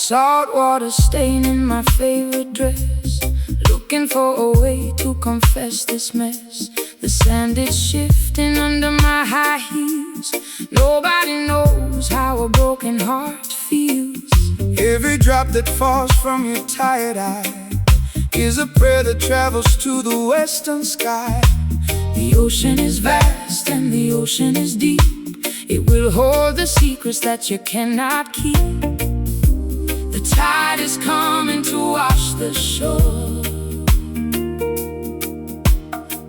Salt water staining my favorite dress, looking for a way to confess this mess. The sand is shifting under my high heels. Nobody knows how a broken heart feels. Every drop that falls from your tired eye is a prayer that travels to the western sky. The ocean is vast and the ocean is deep. It will hold the secrets that you cannot keep. The tide is coming to wash the shore.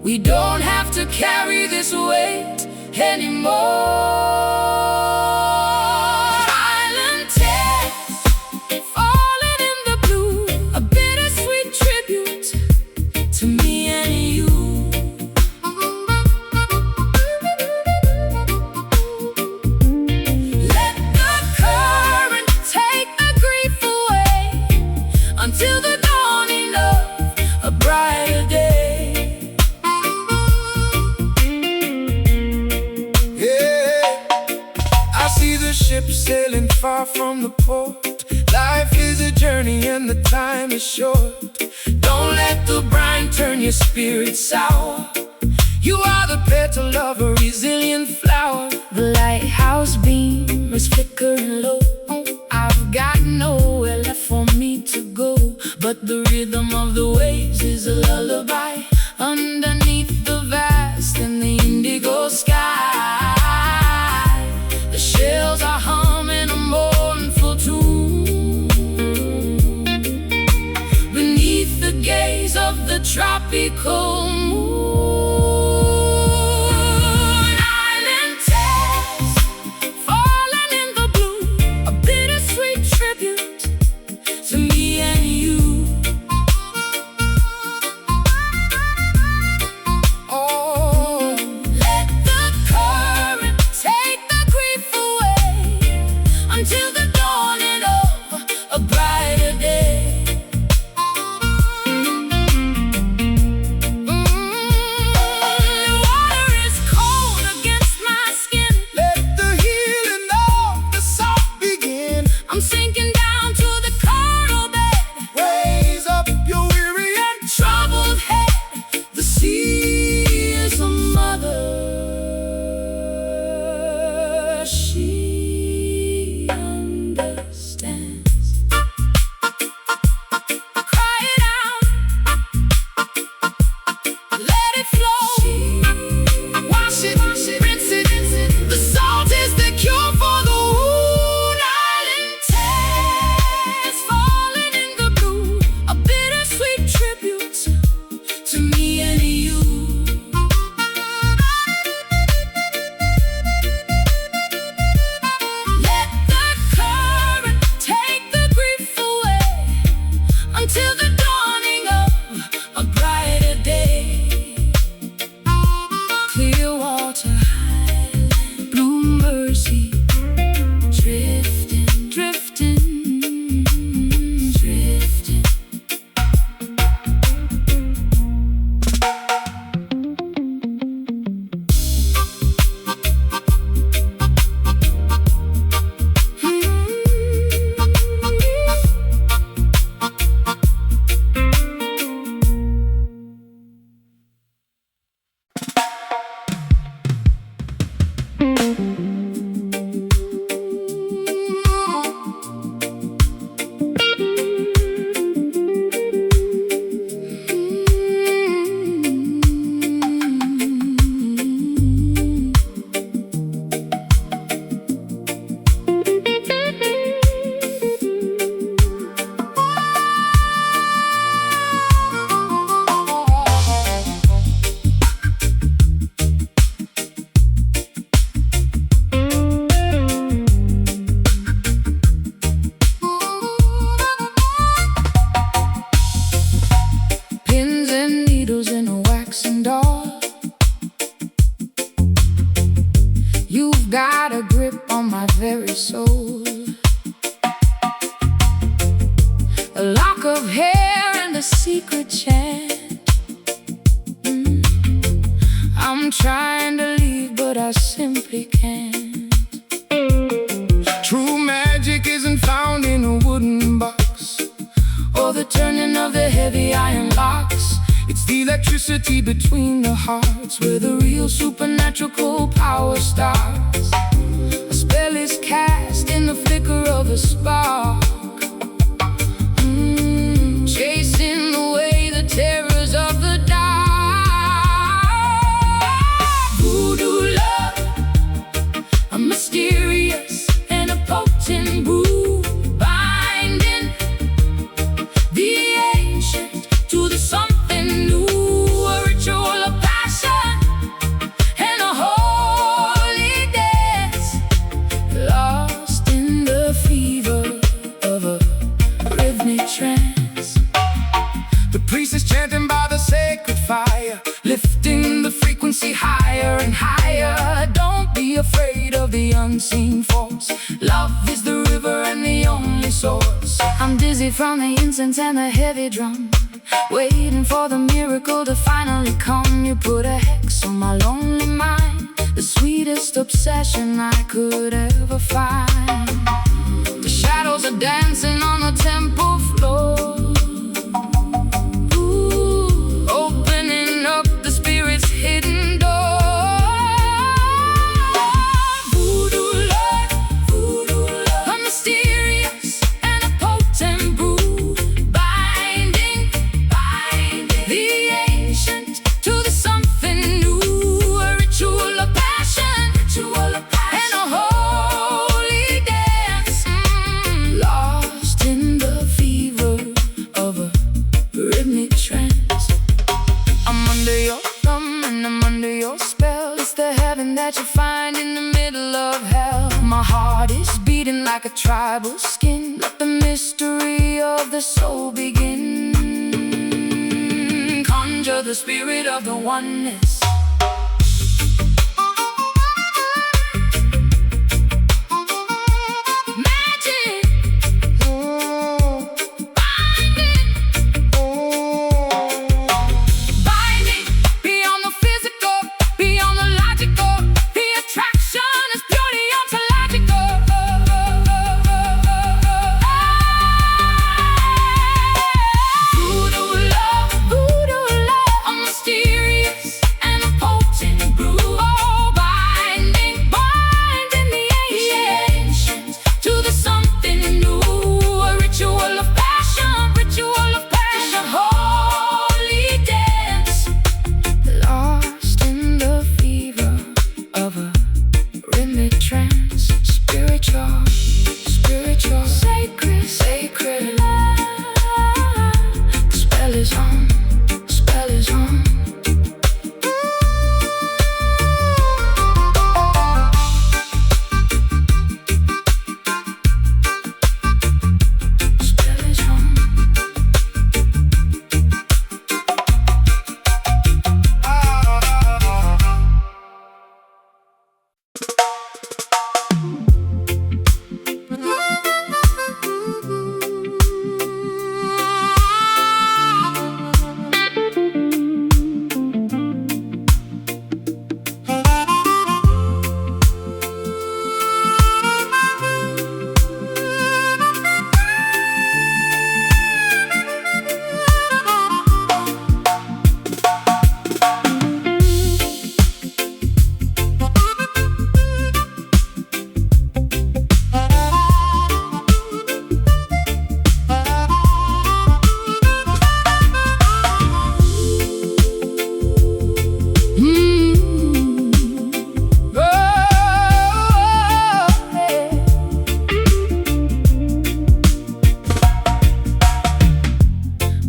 We don't have to carry this weight anymore. Island tales, falling in the blue, a bittersweet tribute to me and you. Let the current take the grief away until the dawning of a brighter day. Ships sailing far from the port. Life is a journey and the time is short. Don't let the brine turn your spirit sour. You are the petal of a resilient flower. The lighthouse beam is flickering low. I've got nowhere left for me to go, but the rhythm of the waves is a lullaby underneath the vast and the indigo sky. The shells are humming a mournful tune beneath the gaze of the tropical moon. Island tales, falling in the blue, a bittersweet tribute to me and you. Oh, let the current take the grief away until the dawning of a brighter day. The water is cold against my skin. Let the healing of the salt begin. I'm sinking down to the coral bed. Raise up your weary and Troubled head, the sea is a mother. She understands. Cry it out, let it flow. Wash it, rinse it. The salt is the cure for the wound. Island tales, falling in the blue, a bittersweet tribute to me and you. Let the current take the grief away until the dawning of a brighter day. Clear water, highland, blue mercy, drifting, drifting, drifting. Pins and needles in a waxing doll. You've got a grip on my very soul. A lock of hair and a secret chant. I'm trying to leave, but I simply can't. True magic isn't found in a wooden the turning of the heavy iron locks. It's the electricity between the hearts where the real supernatural power starts. A spell is cast in the flicker of a spark, chasing away the terrors of the dark. Voodoo love, a mysterious and a potent brew, binding the ancient to the something new, a ritual of passion and a holy dance, lost in the fever of a rhythmic trance. The priest is chanting by the sacred fire, lifting the frequency higher and higher. Don't be afraid of the unseen force. Love is the river and the only source. I'm dizzy from the incense and the heavy drum, waiting for the miracle to finally come. You put a hex on my lonely mind, the sweetest obsession I could ever find. The shadows are dancing on the temple floor, opening up the spirit's hidden door. Voodoo love, a mysterious and a potent brew, binding the ancient to the something new, a ritual of passion and a holy dance, lost in the fever of a rhythmic trance. I'm under your thumb and I'm under your spell. It's the heaven that you find in the middle of hell. My heart is beating like a tribal skin. Let the mystery of the soul begin. Conjure the spirit of the oneness.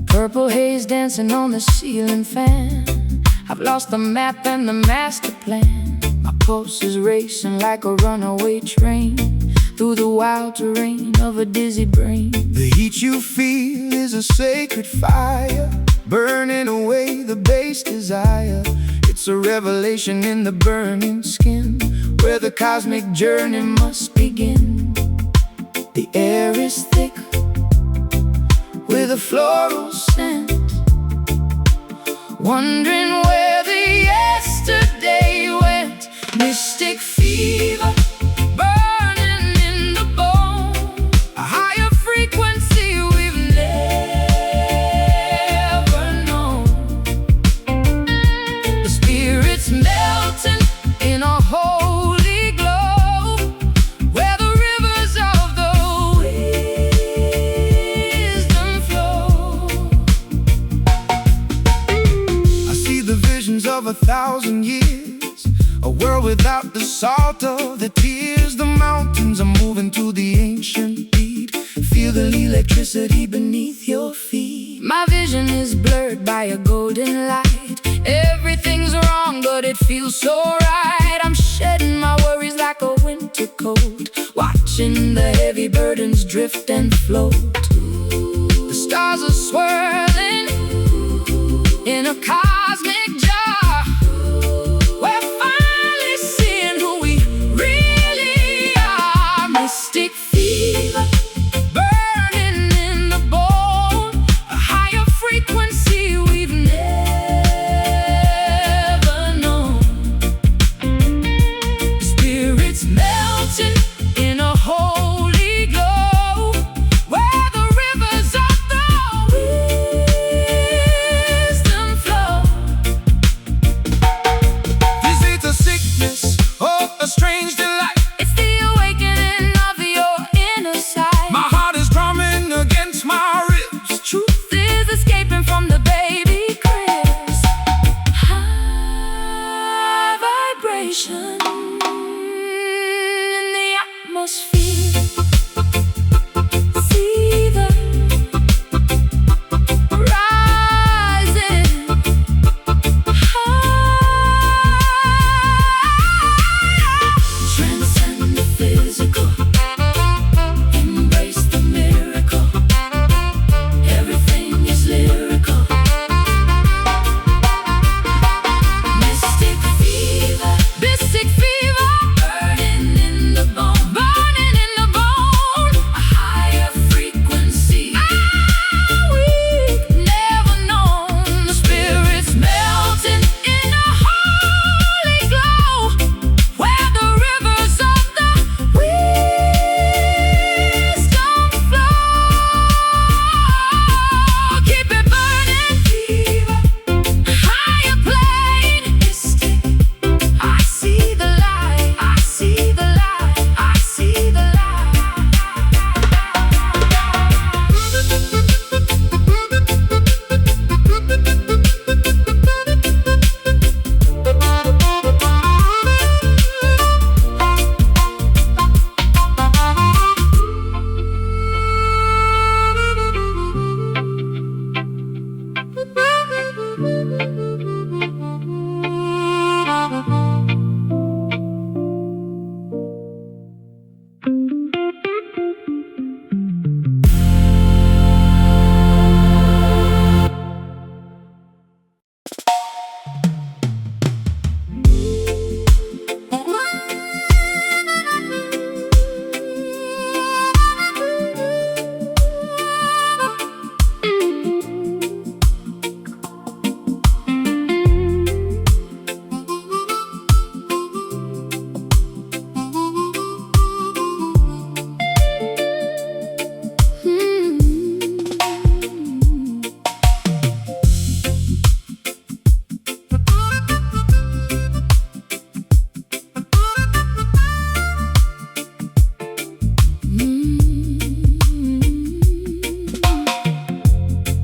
Purple haze dancing on the ceiling fan. I've lost the map and the master plan. My pulse is racing like a runaway train through the wild terrain of a dizzy brain. The heat you feel is a sacred fire, burning away the base desire. It's a revelation in the burning skin, where the cosmic journey must begin. The air is thick with a floral scent, wondering where the yesterday went. Mystic fever burning in the bone, a higher frequency we've never of 1,000 years, a world without the salt of the tears. The mountains are moving to the ancient beat. Feel the electricity beneath your feet. My vision is blurred by a golden light. Everything's wrong, but it feels so right. I'm shedding my worries like a winter coat, watching the heavy burdens drift and float. The stars are swirling in a cosmic jar. We're finally seeing who we really are. Mystic fever burning in the bone, a higher frequency we've never known. Spirits melting in a holy glow, where the rivers of the wisdom flow. This ain't a sickness or a strange delight. It's the awakening of your inner side. My heart is drumming against my ribs. Truth is escaping from the baby cribs. High vibration in the atmosphere. See the rising high. Transcend the physical, embrace the miracle. Everything is lyrical. Mystic fever burning in the bone, burning in the bone. A higher frequency we've never known. The spirits melting in a holy glow, where the rivers of the wisdom flow. Keep it burning, fever, higher plane, mystic. I see the light, I see the light, I see the light.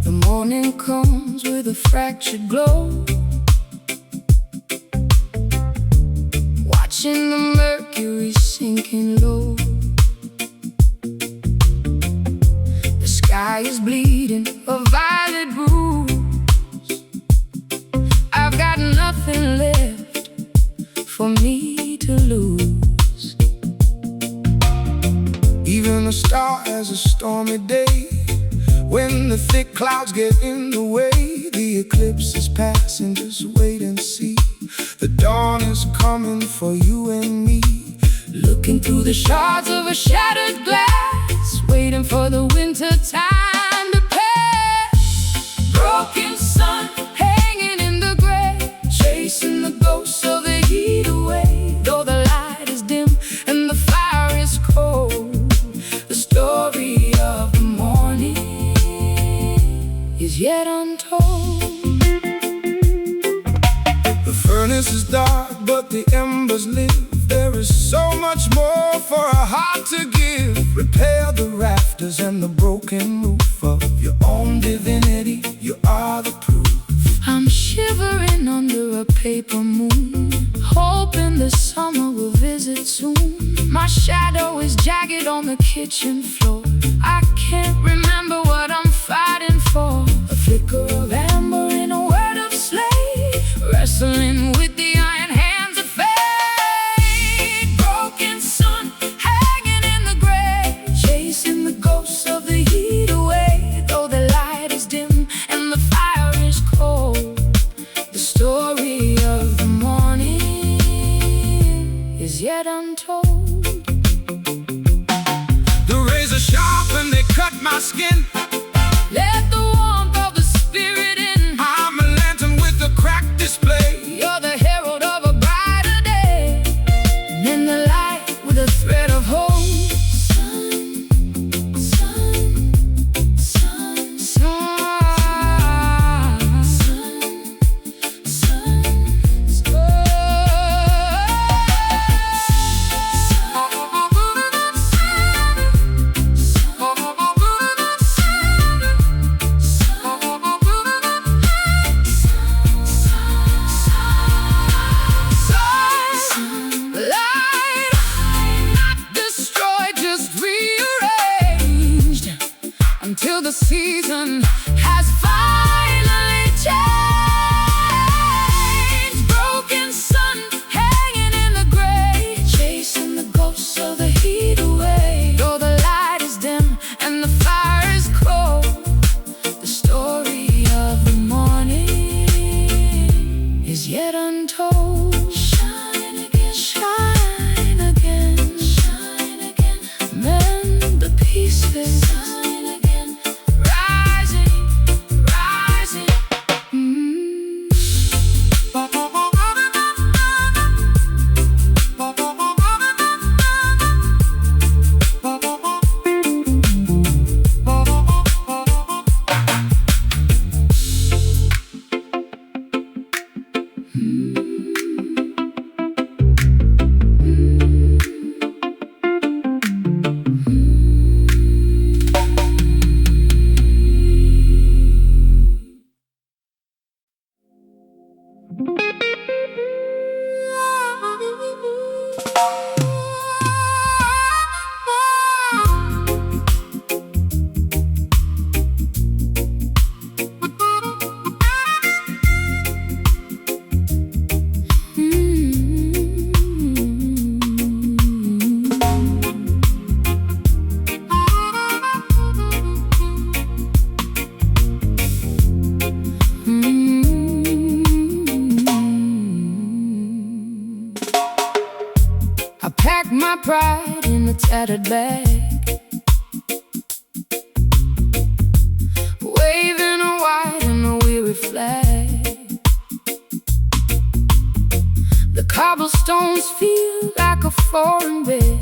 The morning comes with a fractured glow, watching the mercury sinking low. The sky is bleeding a violet bruise. I've got nothing left for me to lose. Even a star has a stormy day. When the thick clouds get in the way, the eclipse is passing, just wait and see. The dawn is coming for you and me. Looking through the shards of a shattered glass, waiting for the winter time to pass. Broken sun hanging in the gray, chasing the ghosts of the heat away. Though the light is dim and the fire is cold, the story of the morning is yet untold. The furnace is dark, but the embers live. There is so much more for a heart to give. Repair the rafters and the broken roof of your own divinity. You are the proof. I'm shivering under a paper My shadow is jagged on the kitchen floor. I can't remember what I'm fighting for. A flicker of amber in a word of slate, wrestling with the iron hands of fate. Broken sun hanging in the gray, chasing the ghosts of the heat away. Though the light is dim and the fire is cold, the story of the morning is yet untold. Sharp and they cut my skin. Let the warmth of the spirit in. I'm a lantern with a cracked display. You're the herald of a brighter day, and in the light with a thread of hope. Sun, sun, sun, sun, sun, sun, till the season has finally changed. Broken sun hanging in the gray, chasing the ghosts of the heat away. Though the light is dim and the fire is cold, the story of the morning is yet untold. Shine again, shine again, shine again. Mend the pieces. My pride in a tattered bag, waving a white and a weary flag. The cobblestones feel like a foreign bed,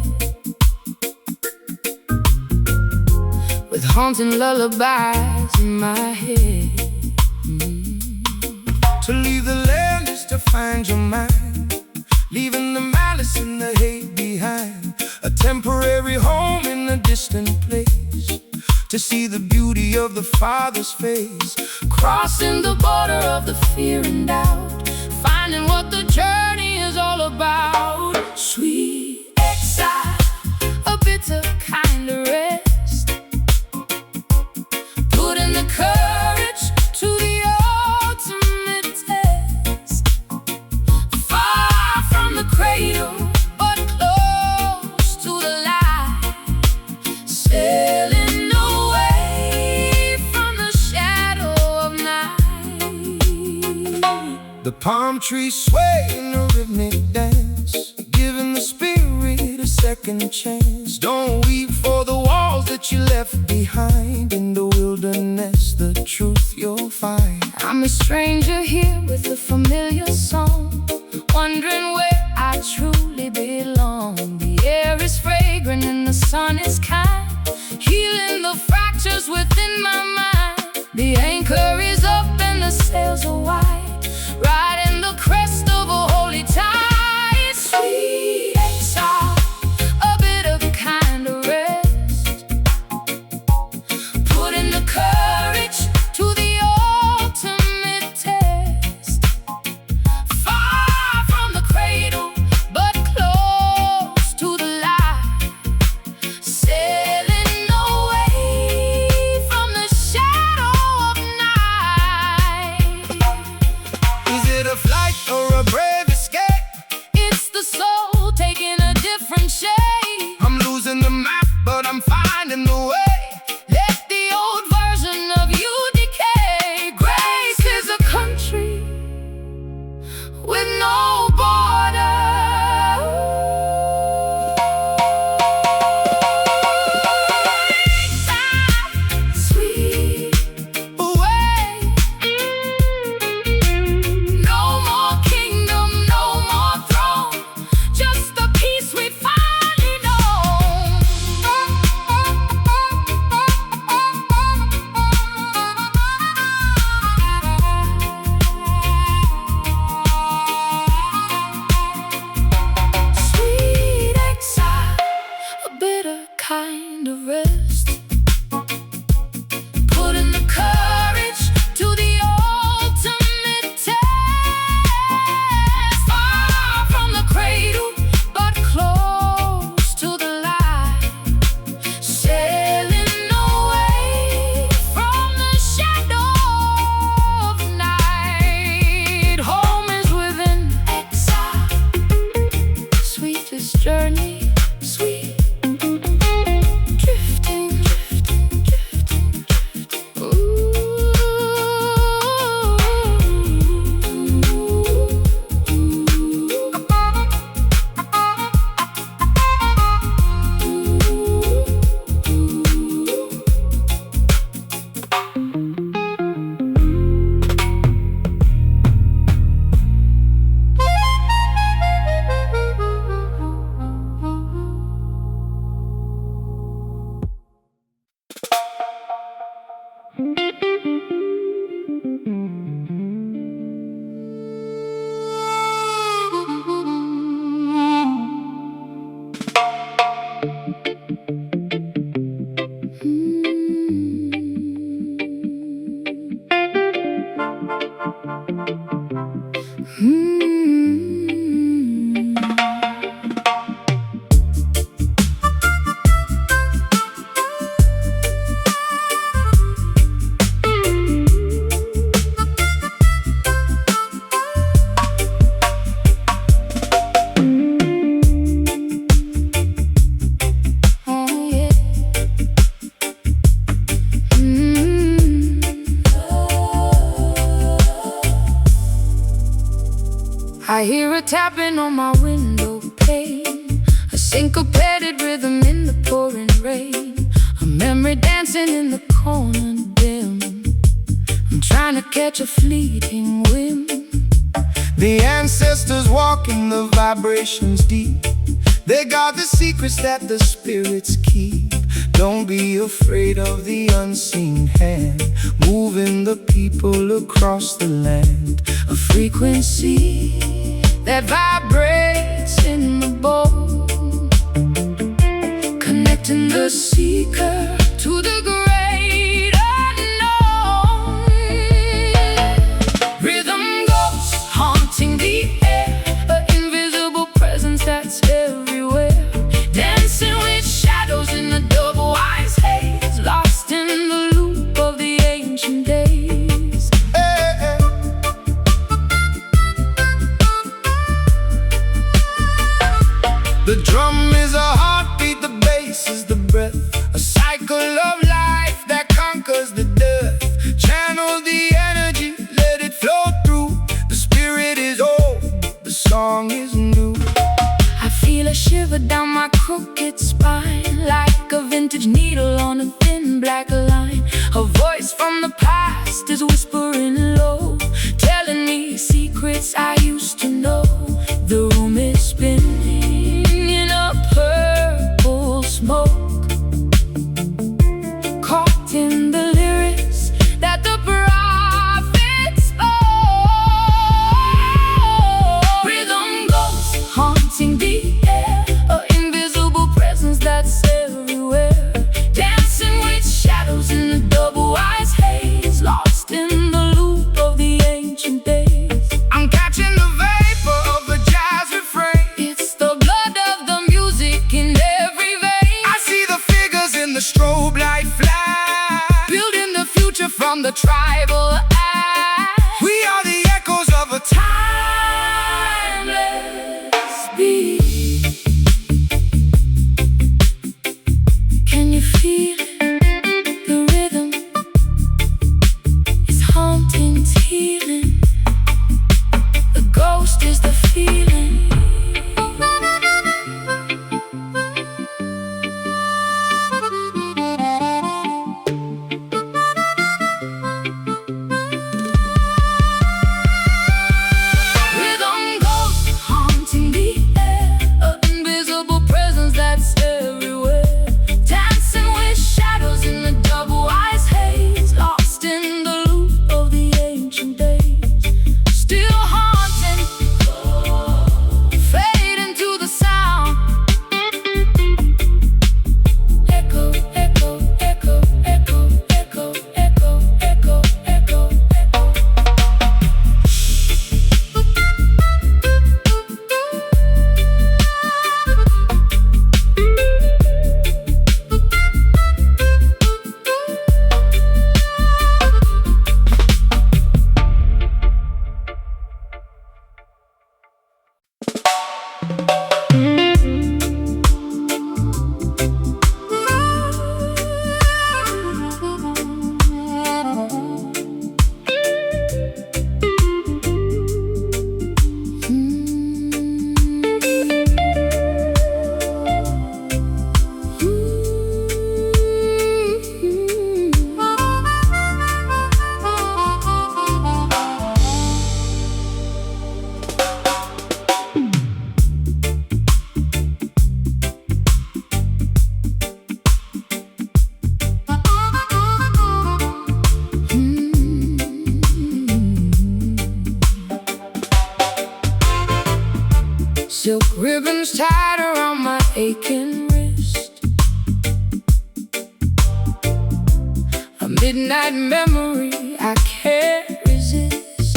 with haunting lullabies in my head. To leave the land is to find your mind, leaving the malice and the hate behind. A temporary home in a distant place, to see the beauty of the Father's face. Crossing the border of the fear and doubt, finding what the journey is all about. Sweet exile, a bitter kind of rest, putting the courage to the ultimate test. Far from the cradle, but close to the light, sailing away from the shadow of night. The palm trees sway in a rhythmic dance, giving the spirit a second chance. Don't weep for the walls that you left behind. In the wilderness, the truth you'll find. I'm a stranger here with a familiar song, wondering where I truly belong. The air is fragrant and the sun is kind, healing the fractures within my mind. The anchor is up and the sails are wide, riding the crest of a holy tide. Sweet exile, a bit of kind of rest, putting the courage to the ultimate test. Far from the cradle, but close to the light, away. Let the old version of you decay. Grace is a country with no border. Sweet away. No more kingdom, no more throne, just the peace we finally know. Sweet exile, a bitter kind of rest. Putting the courage to the ultimate test. Far from the cradle, but close to the light. Sailing away from the shadow of night. Home is within exile. Sweetest journey, sweet. Drifting, drifting, drifting, drifting. Ooh. I hear a tapping on my window pane, a syncopated rhythm in the pouring rain, a memory dancing in the corner dim. I'm trying to catch a fleeting whim. The ancestors walking the vibrations deep. They guard the secrets that the spirits keep. Don't be afraid of the unseen hand, moving the people across the land. A frequency that vibrates in the bone, connecting the seeker to the great unknown. Rhythm goes haunting the air, an invisible presence that's everywhere. Dancing with shadows in the double eyes haze, lost in the loop of the ancient days. The drum is a heartbeat, the bass is the breath, a cycle of life that conquers the death. Channel the energy, let it flow through. The spirit is old, the song is new. I feel a shiver down my crooked spine, like a vintage needle on a thin black line. A voice from the past is whispering low, telling me secrets I used to know. The room is spinning in a purple smoke, caught in the lyrics that the prophets spoke. Rhythm goes haunting the air, an invisible presence that's everywhere. Dancing with shadows in the double eyes haze, lost in the loop of the ancient days. I'm catching the vapor of a jazz refrain. It's the blood of the music in every vein. I see the figures in the strobe light flash, Building the future from the tribal ash. we are the echoes of a Timeless beat. Can you feel it? ribbons tied around my aching wrist. A midnight memory I can't resist.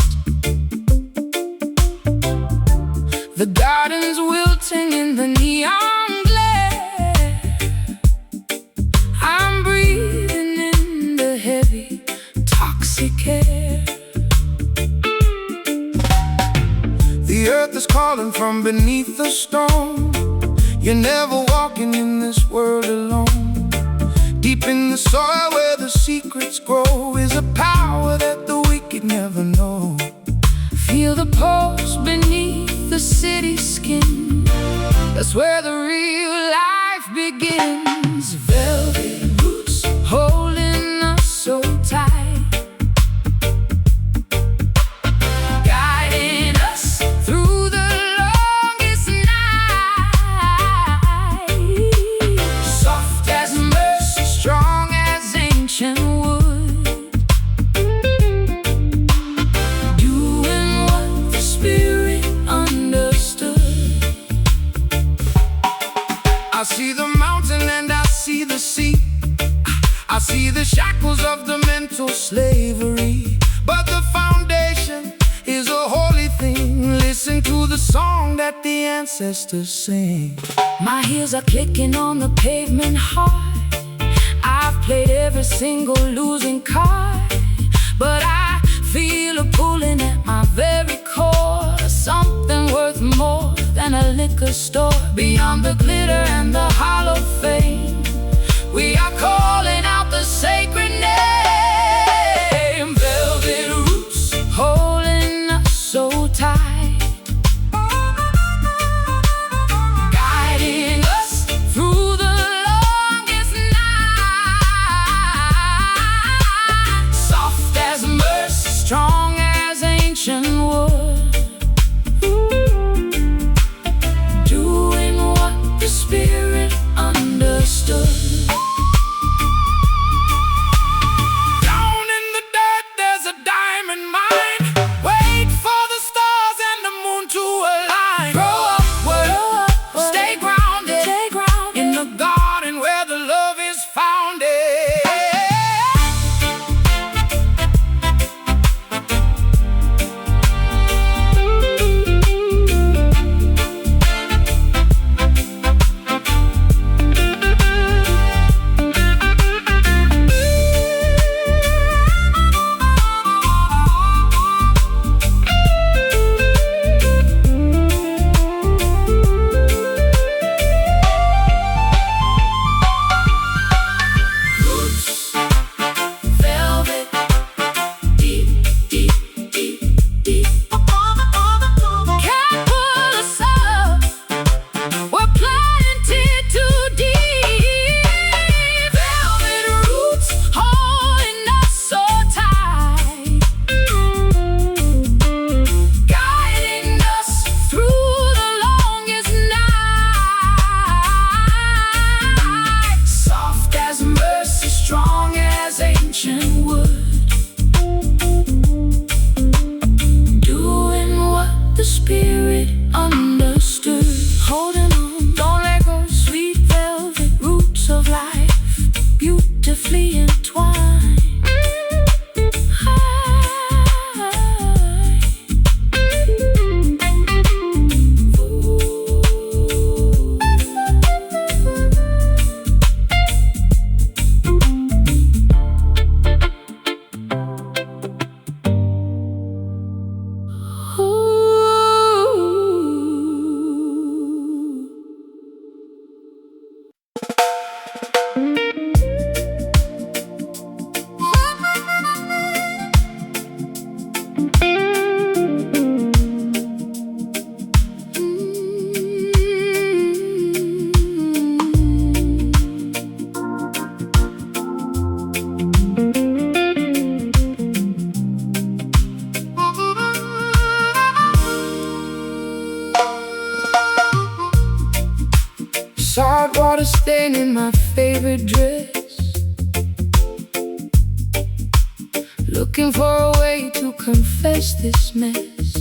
The garden's wilting in the neon glare. I'm breathing in the heavy, toxic air. The earth is calling from beneath the storm. You're never walking in this world alone. Deep in the soil where the secrets grow is a power that the wicked never know. Feel the pulse beneath the city skin. That's where the real life begins. Velvet roots holding us so tight, guiding us through the longest night. Soft as mercy, strong as ancient wood, doing what the spirit understood. I see the mountain and I see the sea. I see the shackles of the mental slavery, but the foundation is a holy thing. Listen to the song that the ancestors sing. My heels are clicking on the pavement hard. I've played every single losing card, but I feel a pulling at my very core. Something worth more than a liquor store. Beyond the glitter and the hollow fame, we are calling out the sacred name. Velvet roots holding us so tight, guiding us through the longest night. Soft as mercy, strong as ancient wood, doing what the spirit understood. Down in the dirt there's a diamond mine. Wait for the stars and the moon to align. Grow upward, Stay grounded, stay grounded in the garden where the love is founded. velvet, deep, deep, deep, deep. Can't pull us up, we're planted too deep. Velvet roots holding us so tight, guiding us through the longest night. Soft as mercy, strong as ancient wood, doing what the spirit understood. Holding on, don't let go, sweet velvet roots of life, beautifully entwined. Salt water stain in my favorite dress, looking for a way to confess this mess.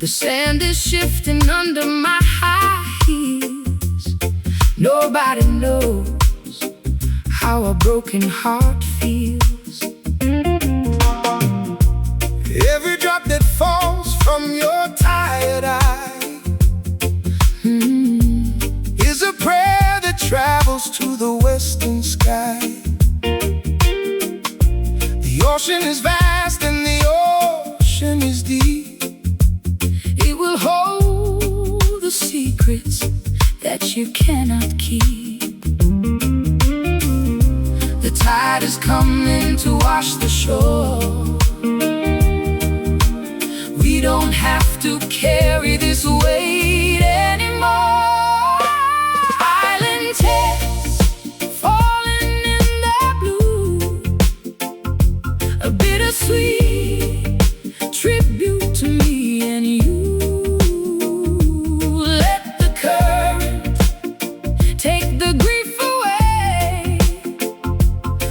The sand is shifting under my high heels. Nobody knows how a broken heart feels. Every drop that falls from your tired eye is a prayer that travels to the western sky. The ocean is vast and the ocean is deep. It will hold the secrets that you cannot keep. The tide is coming to wash the shore. We don't have to carry this weight anymore. Island tears falling in the blue, a bittersweet tribute to me and you. Let the current take the grief away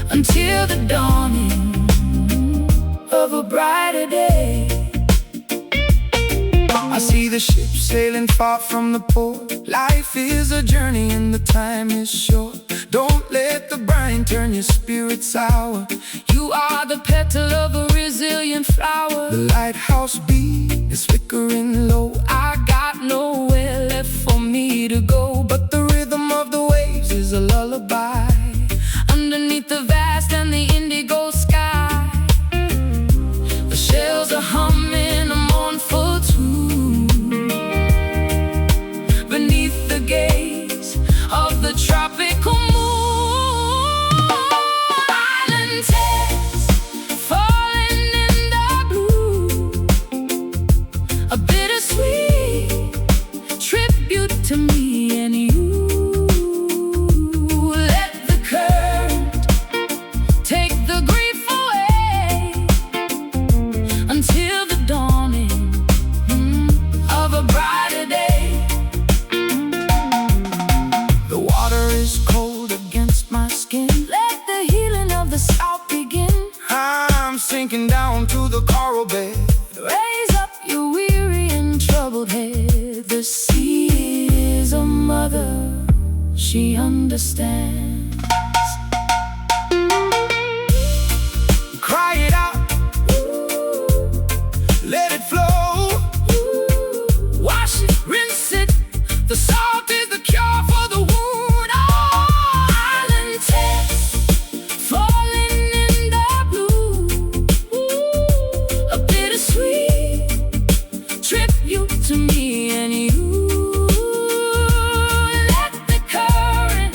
until the dawning of a brighter day. I see the ship sailing far from the port. Life is a journey and the time is short. Don't let the brine turn your spirit sour. You are the petal of a resilient flower. The lighthouse beam is flickering low. I got nowhere left for me to go, But the rhythm of the waves is a lullaby. underneath the vast and the indigo sky. The shells are humming a mournful tune beneath the gaze of the tropical moon. Island tears falling in the blue, a bittersweet tribute to me and you. Let the current take the grief away until the dawning of a brighter day. The water is cold against my skin. Let the healing of the south begin. I'm sinking down to the coral bed. Raise up your weary and troubled head. The sea is a mother, she understands. Cry it out, let it flow. Wash it, rinse it. The salt is the cure for the wound. Oh, island tears falling in the blue, a bittersweet tribute to me and you. Let the current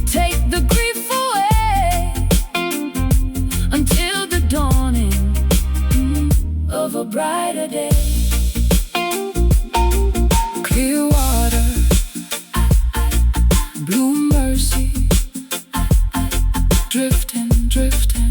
take the grief away until the dawning of a brighter day. Clear water, Blue mercy, drifting, drifting.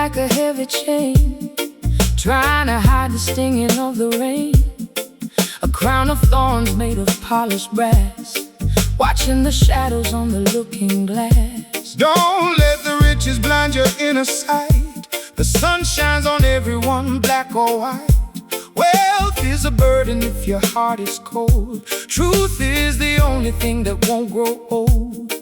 like a heavy chain, trying to hide the stinging of the rain. A crown of thorns made of polished brass, watching the shadows on the looking glass. Don't let the riches blind your inner sight. The sun shines on everyone, black or white. Wealth is a burden if your heart is cold. Truth is the only thing that won't grow old.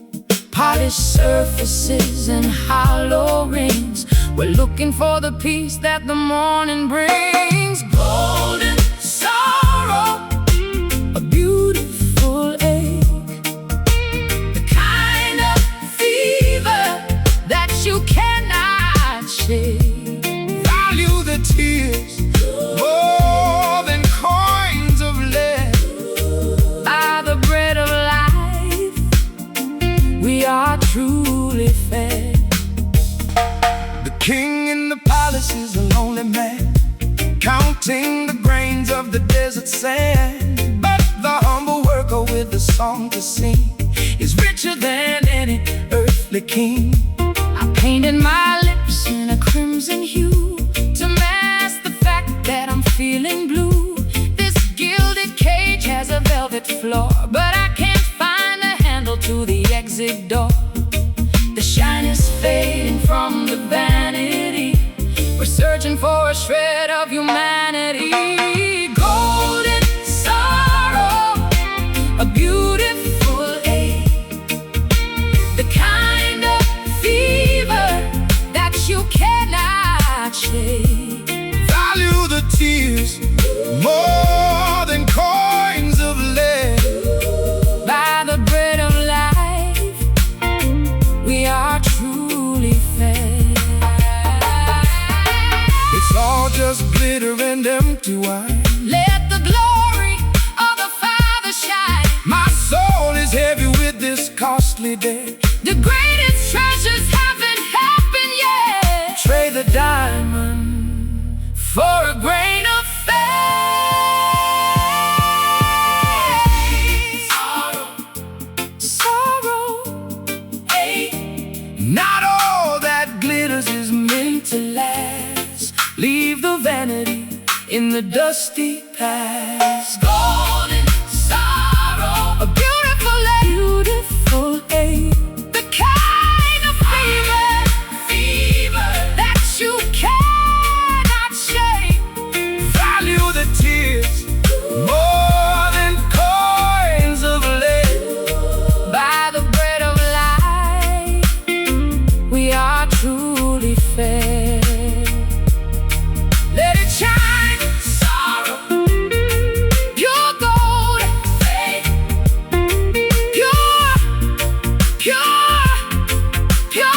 Polished surfaces and hollow rings, we're looking for the peace that the morning brings. Golden sorrow, A beautiful ache, the kind of fever that you cannot shake. Value the tears more than coins of lead. By the bread of life, we are truly fed. The king in the palace is a lonely man, counting the grains of the desert sand. But the humble worker with a song to sing is richer than any earthly king. I painted my lips in a crimson hue to mask the fact that I'm feeling blue. This gilded cage has a velvet floor, but I can't find a handle to the exit door. The shine is fading from the vanity. We're searching for a shred of humanity. golden sorrow, A beautiful ache, the kind of fever that you cannot shake. Value the tears more than coins of lead. By the bread of life, we are truly fed. It's all just glitter and empty wine. Let the glory of the Father shine. My soul is heavy with this costly debt. The greatest treasures haven't happened yet. Trade the diamond For a grain of faith. Sorrow, ache, not all that glitters is meant to last. Leave the vanity in the dusty past. golden sorrow, A beautiful ache, the kind of fever that you cannot shake. value the tears more than coins of lead. By the bread of life, we are truly fed. Let it shine, sorrow, pure gold, faith, pure, pure, pure.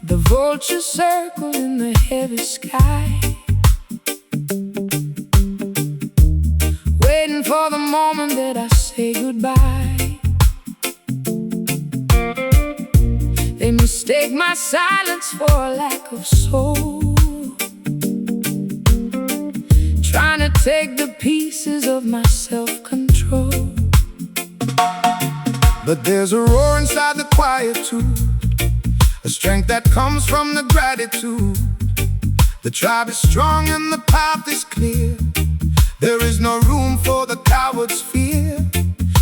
The vultures circle in the heavy sky, waiting for the moment that I say goodbye. They mistake my silence for a lack of soul, trying to take the pieces of my self-control. But there's a roar inside the quietude, a strength that comes from the gratitude. The tribe is strong and the path is clear. There is no room for the coward's fear.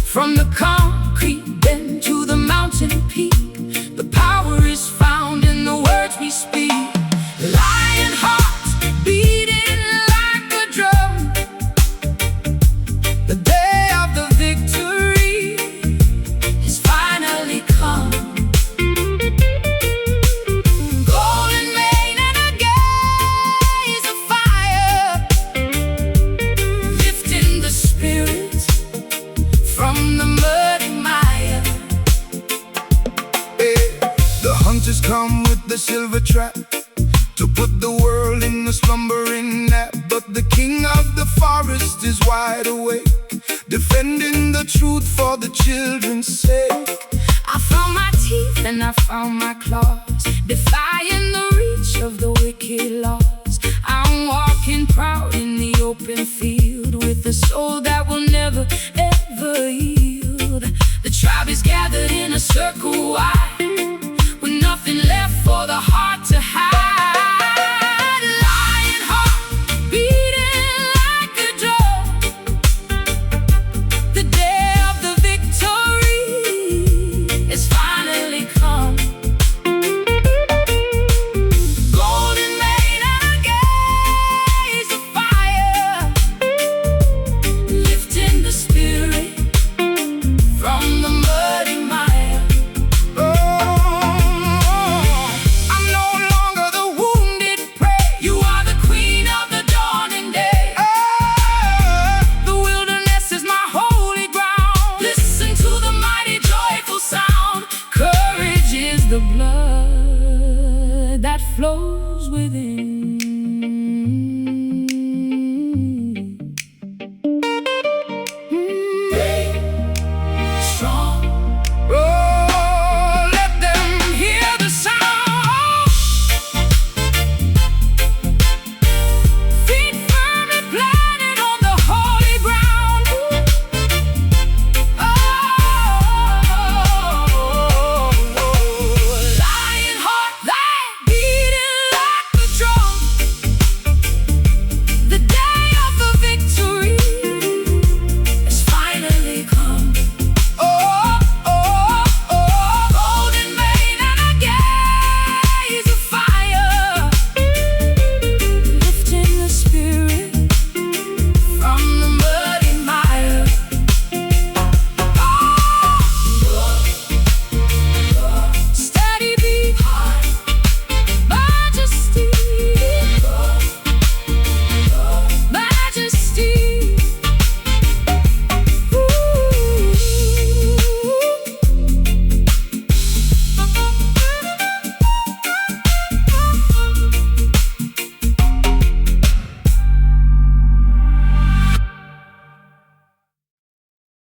From the concrete bend to the mountain peak, the power is found in the words we speak. Lion hearts beating like a drum, the day of the victory has finally come. Golden mane and a gaze of fire, has come with the silver trap to put the world in a slumbering nap. But the king of the forest is wide awake, defending the truth for the children's sake. I found my teeth and I found my claws, defying the reach of the wicked laws. I'm walking proud in the open field, with a soul that will never ever yield. The tribe is gathered in a circle wide,